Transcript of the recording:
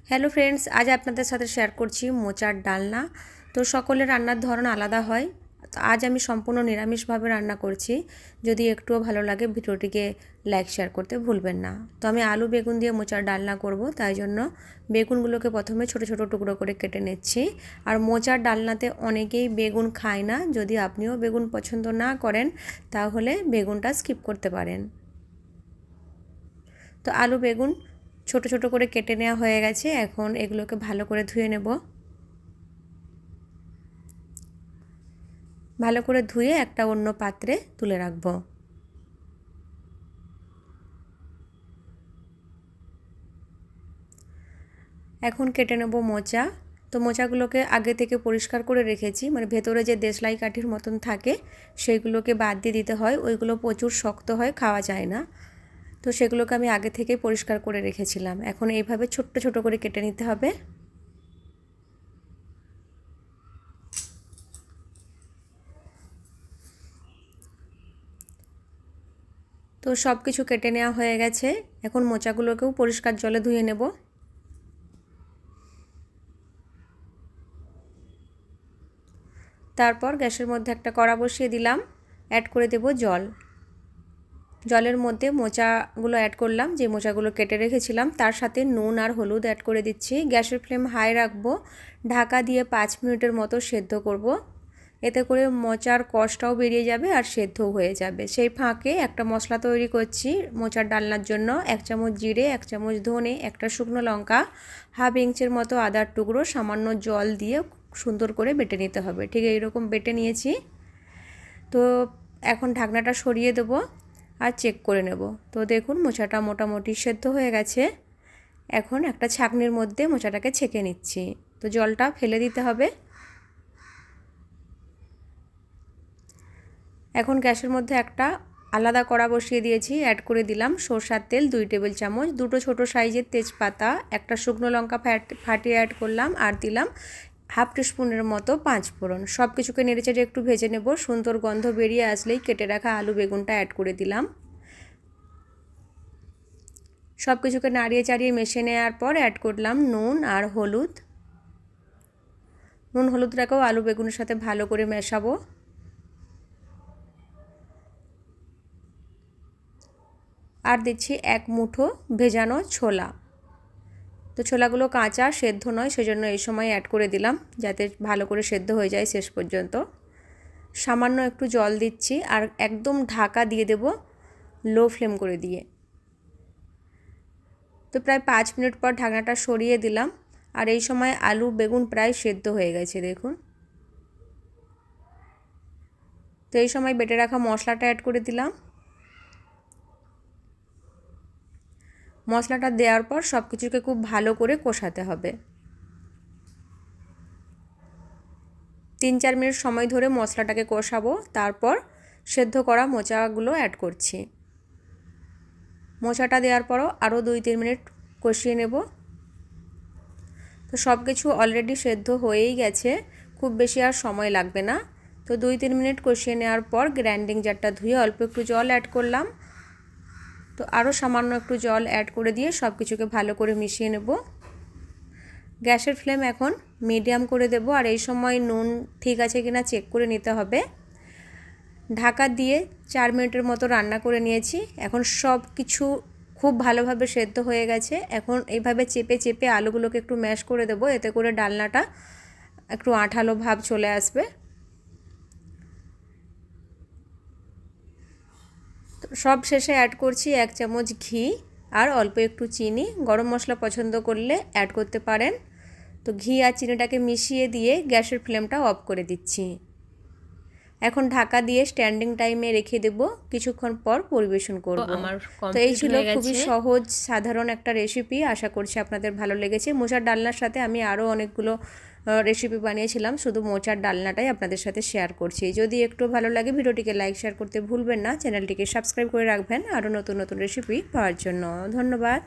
Hello friends, আজ আপনাদের সাথে শেয়ার করছি মোচার ডালনা। তো সকলের রান্নার ধরন আলাদা হয়। তো আজ আমি সম্পূর্ণ নিরামিষভাবে রান্না করছি। যদি একটুও ভালো লাগে ভিডিওটিকে লাইক শেয়ার করতে ভুলবেন না। তো আমি আলু বেগুন দিয়ে মোচার ডালনা করব, তাই জন্য বেগুনগুলোকে প্রথমে ছোট ছোট টুকরো করে কেটে নিচ্ছি। আর মোচার ডালনাতে অনেকেই বেগুন খায় না। যদি আপনিও বেগুন পছন্দ না করেন তাহলে বেগুনটা স্কিপ করতে পারেন। তো আলু বেগুন ছোট ছোট করে কেটে নেওয়া হয়ে গেছে। এখন এগুলোকে ভালো করে ধুয়ে নেব। ভালো করে ধুয়ে একটা অন্য পাত্রে তুলে রাখবো। এখন কেটে নেব মোচা। তো মোচাগুলোকে আগে থেকে পরিষ্কার করে রেখেছি, মানে ভেতরে যে দেশলাই কাঠির মতন থাকে সেইগুলোকে বাদ দিয়ে দিতে হয়। ওইগুলো প্রচুর শক্ত হয়, খাওয়া যায় না। তো সেগুলোকে আমি আগে থেকে পরিষ্কার করে রেখেছিলাম। এখন এইভাবে ছোট্ট ছোট করে কেটে নিতে হবে। তো সব কিছু কেটে নেওয়া হয়ে গেছে। এখন মোচাগুলোকেও পরিষ্কার জলে ধুয়ে নেব। তারপর গ্যাসের মধ্যে একটা কড়া বসিয়ে দিলাম। অ্যাড করে দেব জল। জলের মধ্যে মোচাগুলো অ্যাড করলাম, যে মোচাগুলো কেটে রেখেছিলাম, তার সাথে নুন আর হলুদ অ্যাড করে দিচ্ছি। গ্যাসের ফ্লেম হাই রাখবো। ঢাকা দিয়ে 5 মিনিটের মতো সেদ্ধ করব। এতে করে মোচার কষটাও বেরিয়ে যাবে আর সেদ্ধও হয়ে যাবে। সেই ফাঁকে একটা মশলা তৈরি করছি মোচার ডালনার জন্য। 1 চামচ জিরে, 1 চামচ ধনে, একটা শুকনো লঙ্কা, হাফ ইঞ্চের মতো আদার টুকরো সামান্য জল দিয়ে সুন্দর করে বেটে নিতে হবে। ঠিক এইরকম বেটে নিয়েছি। তো এখন ঢাকনাটা সরিয়ে দেবো আর চেক করে নেব। তো দেখুন মোচাটা মোটামুটি সেদ্ধ হয়ে গেছে। এখন একটা ছাঁকনির মধ্যে মোচাটাকে ছেঁকে নিচ্ছি। তো জলটা ফেলে দিতে হবে। এখন গ্যাসের মধ্যে একটা আলাদা কড়া বসিয়ে দিয়েছি। অ্যাড করে দিলাম সরষার তেল 2 টেবিল চামচ, দুটো ছোটো সাইজের তেজপাতা, একটা শুকনো লঙ্কা ফাটিয়ে অ্যাড করলাম, আর দিলাম হাফ টিস্পুনের মতো 5 ফোড়ন। সব কিছুকে নেড়েচেড়ে একটু ভেজে নেব। সুন্দর গন্ধ বেরিয়ে আসলেই কেটে রাখা আলু বেগুনটা অ্যাড করে দিলাম। সব কিছুকে নাড়িয়ে চাড়িয়ে মিশিয়ে নেওয়ার পর অ্যাড করলাম নুন আর হলুদ। নুন হলুদটাকেও আলু বেগুনের সাথে ভালো করে মেশাবো। আর দিচ্ছি 1 মুঠো ভেজানো ছোলা। তো ছোলাগুলো কাঁচা, সেদ্ধ নয়, সেজন্য এই সময় অ্যাড করে দিলাম যাতে ভালো করে সেদ্ধ হয়ে যায় শেষ পর্যন্ত। সামান্য একটু জল দিচ্ছি আর একদম ঢাকা দিয়ে দেব লো ফ্লেম করে দিয়ে। তো প্রায় 5 মিনিট পর ঢাকনাটা সরিয়ে দিলাম। আর এই সময় আলু বেগুন প্রায় সেদ্ধ হয়ে গেছে দেখুন। তো এই সময় বেটে রাখা মশলাটা অ্যাড করে দিলাম। মশলাটা দেওয়ার পর সব কিছুকে খুব ভালো করে কষাতে হবে। 3-4 মিনিট সময় ধরে মশলাটাকে কষাবো। তারপর সেদ্ধ করা মোচাগুলো অ্যাড করছি। মোচাটা দেওয়ার পরও আরও 2-3 মিনিট কষিয়ে নেব। তো সব কিছু অলরেডি সেদ্ধ হয়েই গেছে, খুব বেশি আর সময় লাগবে না। তো 2-3 মিনিট কষিয়ে নেওয়ার পর গ্রাইন্ডিং জারটা ধুয়ে অল্প একটু জল অ্যাড করলাম। তো আরও সামান্য একটু জল অ্যাড করে দিয়ে সব কিছুকে ভালো করে মিশিয়ে নেব। গ্যাসের ফ্লেম এখন মিডিয়াম করে দেব। আর এই সময় নুন ঠিক আছে কিনা চেক করে নিতে হবে। ঢাকা দিয়ে 4 মিনিটের মতো রান্না করে নিয়েছি। এখন সব কিছু খুব ভালোভাবে সেদ্ধ হয়ে গেছে। এখন এইভাবে চেপে চেপে আলুগুলোকে একটু ম্যাশ করে দেব, এতে করে ডালনাটা একটু আঠালো ভাব চলে আসবে। তো সব শেষে অ্যাড করছি 1 চামচ ঘি আর অল্প একটু চিনি। গরম মশলা পছন্দ করলে অ্যাড করতে পারেন। তো ঘি আর চিনিটাকে মিশিয়ে দিয়ে গ্যাসের ফ্লেমটা অফ করে দিচ্ছি। এখন ঢাকা দিয়ে স্ট্যান্ডিং টাইমে রেখে দেব, কিছুক্ষণ পর পরিবেশন করব। তো এই ছিল খুবই সহজ সাধারণ একটা রেসিপি। আশা করছি আপনাদের ভালো লেগেছে। মোচার ডালনার সাথে আমি আরও অনেকগুলো রেসিপি বানিয়েছিলাম, শুধু মোচার ডালনাটাই আপনাদের সাথে শেয়ার করছি। যদি একটু ভালো লাগে ভিডিওটিকে লাইক শেয়ার করতে ভুলবেন না। চ্যানেলটিকে সাবস্ক্রাইব করে রাখবেন আরও নতুন নতুন রেসিপি পাওয়ার জন্য। ধন্যবাদ।